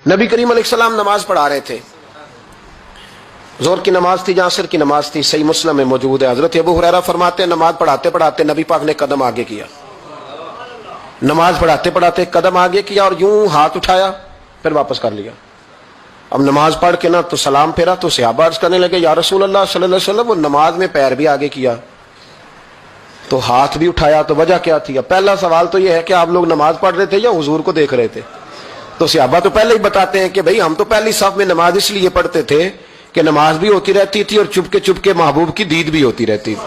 نبی کریم علیہ السلام نماز پڑھا رہے تھے، ظہر کی نماز تھی، عصر کی نماز تھی، صحیح مسلم میں موجود ہے۔ حضرت ابو ہریرہ فرماتے ہیں نماز پڑھاتے پڑھاتے نبی پاک نے قدم آگے کیا، نماز پڑھاتے پڑھاتے قدم آگے کیا اور یوں ہاتھ اٹھایا پھر واپس کر لیا۔ اب نماز پڑھ کے نا تو سلام پھیرا تو صحابہ عرض کرنے لگے یا رسول اللہ صلی اللہ علیہ وسلم وہ نماز میں پیر بھی آگے کیا تو ہاتھ بھی اٹھایا، تو وجہ کیا تھی؟ اب پہلا سوال تو یہ ہے کہ آپ لوگ نماز پڑھ رہے تھے یا حضور کو دیکھ رہے تھے؟ تو صحابہ تو پہلے ہی بتاتے ہیں کہ بھئی ہم تو پہلی صف میں نماز اس لیے پڑھتے تھے کہ نماز بھی ہوتی رہتی تھی اور چپ کے محبوب کی دید بھی ہوتی رہتی تھی۔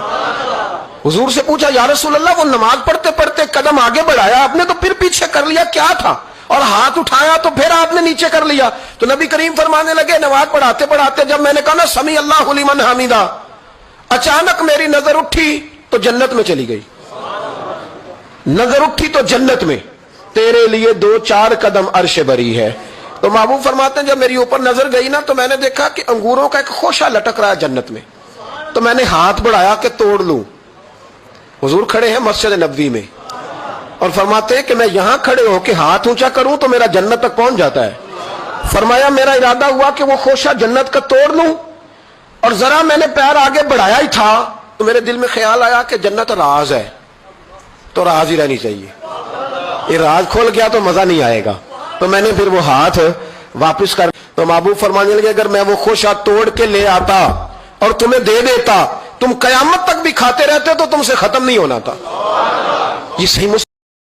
حضور سے پوچھا یا رسول اللہ وہ نماز پڑھتے پڑھتے قدم آگے بڑھایا آپ نے تو پھر پیچھے کر لیا، کیا تھا؟ اور ہاتھ اٹھایا تو پھر آپ نے نیچے کر لیا۔ تو نبی کریم فرمانے لگے نماز پڑھاتے پڑھاتے جب میں نے کہا نا سمیع اللہ لمن حمیدہ، اچانک میری نظر اٹھی تو جنت میں چلی گئی، نظر اٹھی تو جنت میں، تیرے لیے 2-4 قدم عرش بری ہے۔ تو محبوب فرماتے ہیں جب میری اوپر نظر گئی نا تو میں نے دیکھا کہ انگوروں کا ایک خوشہ لٹک رہا ہے جنت میں، تو میں نے ہاتھ بڑھایا کہ توڑ لوں۔ حضور کھڑے ہیں مسجد نبوی میں اور فرماتے ہیں کہ میں یہاں کھڑے ہو کے ہاتھ اونچا کروں تو میرا جنت تک پہنچ جاتا ہے۔ فرمایا میرا ارادہ ہوا کہ وہ خوشہ جنت کا توڑ لوں، اور ذرا میں نے پیر آگے بڑھایا ہی تھا تو میرے دل میں خیال آیا کہ جنت راز ہے تو راز ہی رہنی چاہیے، یہ راز کھول گیا تو مزہ نہیں آئے گا، تو میں نے پھر وہ ہاتھ واپس کر۔ تو محبوب فرمانے لگے اگر میں وہ خوشہ توڑ کے لے آتا اور تمہیں دے دیتا تم قیامت تک بھی کھاتے رہتے تو تم سے ختم نہیں ہونا تھا۔ یہ صحیح